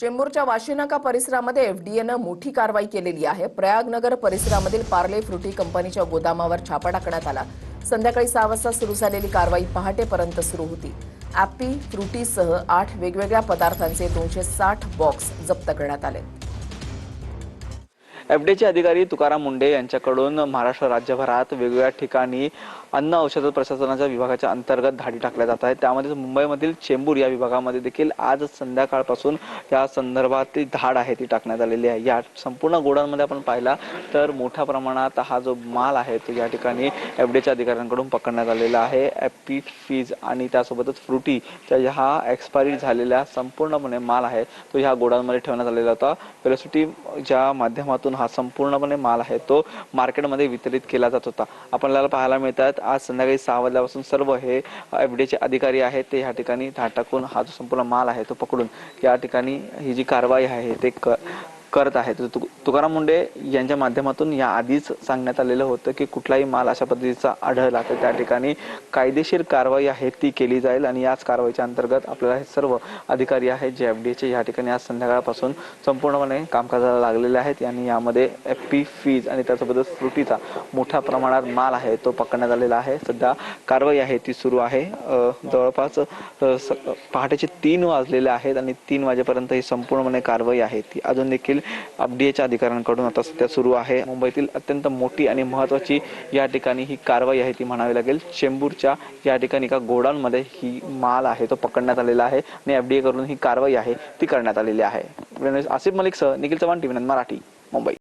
चेंबूरच्या वाशीनाका परिसरामध्ये एफडीएनं मोठी कारवाई केलेली आहे। प्रयागनगर परिसरामधील पार्ले फ्रुटी कंपनीच्या गोदामावर छापा टाकण्यात आला। संध्याकाळी 6 वाजता सुरू झालेली कारवाई पहाटेपर्यंत सुरू होती। ॲपी फ्रुटीसह 8 वेगवेगळ्या पदार्थांचे 260 बॉक्स जप्त करण्यात आले। एफडीएचे अधिकारी तुकाराम मुंडे यांच्याकडून महाराष्ट्र राज्यभरात वेगवेगळ्या ठिकाणी अन्न औषध प्रशासनाच्या विभागाच्या अंतर्गत धाडी टाकल्या जात आहेत। त्यामध्ये मुंबईमधील चेंबूर या विभागामध्ये देखील आज संध्याकाळपासून या संदर्भातली धाड आहे ती टाकण्यात आलेली आहे। या संपूर्ण गोडाऊनमध्ये आपण पाहिला तर मोठ्या प्रमाणात हा जो माल आहे तो या ठिकाणी एफडीएच्या अधिकाऱ्यांकडून पकडण्यात आलेला आहे। ॲपी फीज आणि त्यासोबतच फ्रुटीच्या हा एक्सपायरी झालेला संपूर्णपणे माल आहे तो ह्या गोडाऊनमध्ये ठेवण्यात आलेला होता। वेलोसिटीच्या माध्यमातून हा संपूर्णपणे माल आहे तो मार्केटमध्ये वितरित केला जात होता। आपल्याला पाहायला मिळतात आज संध्याकाळी 6 वाजल्यापासून सर्व हे एफडीएचे अधिकारी आहेत ते या ठिकाणी धाड टाकून हा जो संपूर्ण माल आहे तो पकडून या ठिकाणी ही जी कारवाई आहे ते करत आहेत। तुकाराम मुंडे यांच्या माध्यमातून या आधीच सांगण्यात आलेलं होतं की कुठलाही माल अशा पद्धतीचा आढळला तर त्या ठिकाणी कायदेशीर कारवाई आहे ती केली जाईल आणि याच कारवाईच्या अंतर्गत आपल्याला हे सर्व अधिकारी आहेत जे एफडीएचे या ठिकाणी आज संध्याकाळपासून संपूर्णपणे कामकाजाला लागलेले आहेत आणि यामध्ये ॲपी फीज आणि त्यासोबतच फ्रुटीचा मोठ्या प्रमाणात माल आहे तो पकडण्यात आलेला आहे। सध्या कारवाई आहे ती सुरू आहे। जवळपास पहाटेचे 3 वाजलेले आहेत आणि 3 वाजेपर्यंत ही संपूर्णपणे कारवाई आहे ती अजून देखील एफडीएच्या अधिकाऱ्यांकडून आता सध्या सुरू आहे। मुंबईतील अत्यंत मोठी आणि महत्त्वाची या ठिकाणी ही कारवाई आहे ती म्हणावी लागेल। चेंबूरच्या या ठिकाणी एका गोडाऊनमध्ये ही माल आहे तो पकडण्यात आलेला आहे आणि एफडीए कडून ही कारवाई आहे ती करण्यात आलेली आहे। आसिफ मलिक सह निखिल चव्हाण, टीव्ही 9 मराठी, मुंबई।